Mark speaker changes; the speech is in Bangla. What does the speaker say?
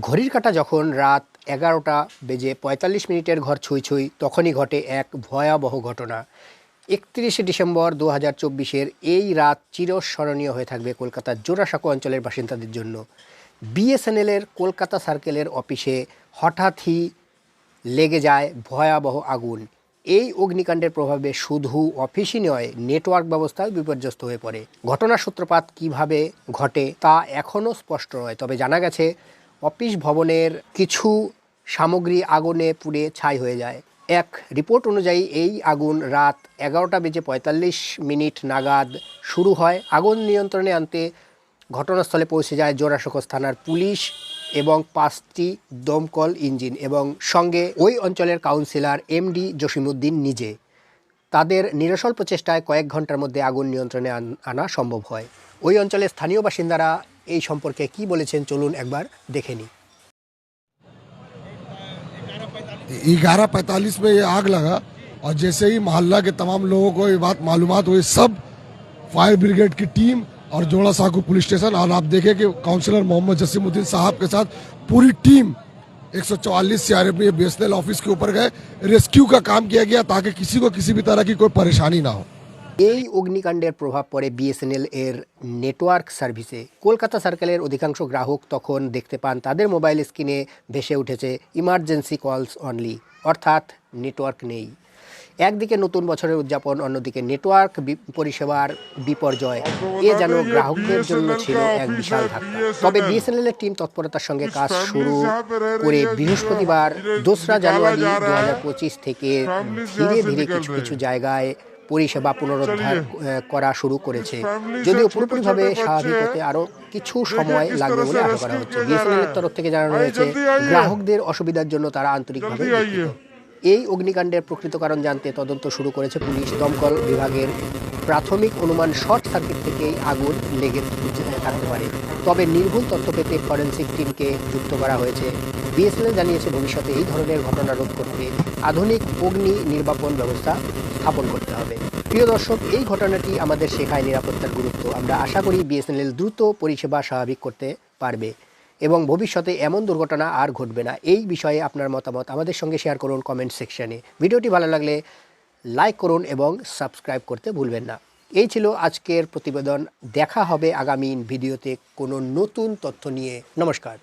Speaker 1: ঘড়ির কাঁটা যখন রাত 11:45 ঘর ছুঁই ছুঁই তখনই ঘটে এক ভয়াবহ ঘটনা। 31শে ডিসেম্বর 2024-এর এই রাত চিরস্মরণীয় হয়ে থাকবে কলকাতার জোড়াসাঁকো অঞ্চলের বাসিন্দাদের জন্য। বিএসএনএলের কলকাতা সার্কেলের অফিসে হঠাৎই লেগে যায় ভয়াবহ আগুন। এই অগ্নিকাণ্ডের প্রভাবে শুধু অফিসই নয়, নেটওয়ার্ক ব্যবস্থাও বিপর্যস্ত হয়ে পড়ে। ঘটনার সূত্রপাত কিভাবে ঘটে তা এখনও স্পষ্ট নয়, তবে জানা গেছে অফিস ভবনের কিছু সামগ্রী আগুনে পুড়ে ছাই হয়ে যায়। এক রিপোর্ট অনুযায়ী এই আগুন রাত 11:45 নাগাদ শুরু হয়। আগুন নিয়ন্ত্রণে আনতে ঘটনাস্থলে পৌঁছে যায় জোড়াসাঁকো থানার পুলিশ এবং 5টি দমকল ইঞ্জিন এবং সঙ্গে ওই অঞ্চলের কাউন্সিলর এমডি জসিমউদ্দিন নিজে। তাদের নিরসল প্রচেষ্টায় কয়েক ঘন্টার মধ্যে আগুন নিয়ন্ত্রণে আনা সম্ভব হয়। ওই অঞ্চলের স্থানীয় বাসিন্দারা এই সম্পর্কে কি বলেছেন চলুন একবার দেখে নিই।
Speaker 2: 11:45 में ये आग लगा और जैसे ही मोहल्ला के तमाम लोगों को ये बात मालूमात हुई, सब फायर ब्रिगेड की टीम और जोड़ासांको पुलिस स्टेशन, और आप देखें कि काउंसलर मोहम्मद जसीमुद्दीन साहब के साथ पूरी टीम 144 सीआरपीएफ बीएसएनएल ऑफिस के ऊपर गए। रेस्क्यू का काम किया गया ताकि किसी को किसी भी तरह की कोई परेशानी ना हो।
Speaker 1: এই অগ্নিকাণ্ডের প্রভাব পড়ে বিএসএনএল এর নেটওয়ার্ক সার্ভিসে। কলকাতা সার্কেলের অধিকাংশ গ্রাহক তখন দেখতে পান তাদের মোবাইল স্ক্রিনে ভেসে উঠেছে ইমার্জেন্সি কলস অনলি, অর্থাৎ নেটওয়ার্ক নেই। একদিকে নতুন বছরের উদযাপন, অন্যদিকে নেটওয়ার্ক পরিষেবার বিপর্যয়। এ যেন গ্রাহকদের জন্য ছিল এক বিশাল ধাক্কা। তবে বিএসএনএল এর টিম তৎপরতার সঙ্গে কাজ শুরু করে বৃহস্পতিবার 2রা জানুয়ারি 2025 থেকে ধীরে ধীরে কিছু কিছু জায়গায় পরিষেবা পুনরুদ্ধার করা শুরু করেছে। যদিও পুরোপুরিভাবে স্বাভাবিক হতে আরও কিছু সময় লাগবে বলে আশা করা হচ্ছে। বিএসএনএল এর তরফ থেকে জানানো হয়েছে গ্রাহকদের অসুবিধার জন্য তারা আন্তরিকভাবে দুঃখিত। এই অগ্নিকাণ্ডের প্রকৃত কারণ জানতে তদন্ত শুরু করেছে পুলিশ। দমকল বিভাগের প্রাথমিক অনুমান শর্ট সার্কিট থেকেই আগুন লেগে থাকতে পারে, তবে নির্ভুল তথ্য পেতে ফরেনসিক টিমকে যুক্ত করা হয়েছে। বিএসএনএল জানিয়েছে ভবিষ্যতে এই ধরনের ঘটনা রোধ করতে আধুনিক অগ্নি নির্বাপন ব্যবস্থা স্থাপন করতে হবে। প্রিয় দর্শক, এই ঘটনাটি আমাদের শেখায় নিরাপত্তার গুরুত্ব। আমরা আশা করি বিএসএনএল দ্রুত পরিষেবা স্বাভাবিক করতে পারবে এবং ভবিষ্যতে এমন দুর্ঘটনা আর ঘটবে না। এই বিষয়ে আপনার মতামত আমাদের সঙ্গে শেয়ার করুন কমেন্ট সেকশনে। ভিডিওটি ভালো লাগলে লাইক করুন এবং সাবস্ক্রাইব করতে ভুলবেন না। এই ছিল আজকের প্রতিবেদন। দেখা হবে আগামী ভিডিওতে কোনো নতুন তথ্য নিয়ে। নমস্কার।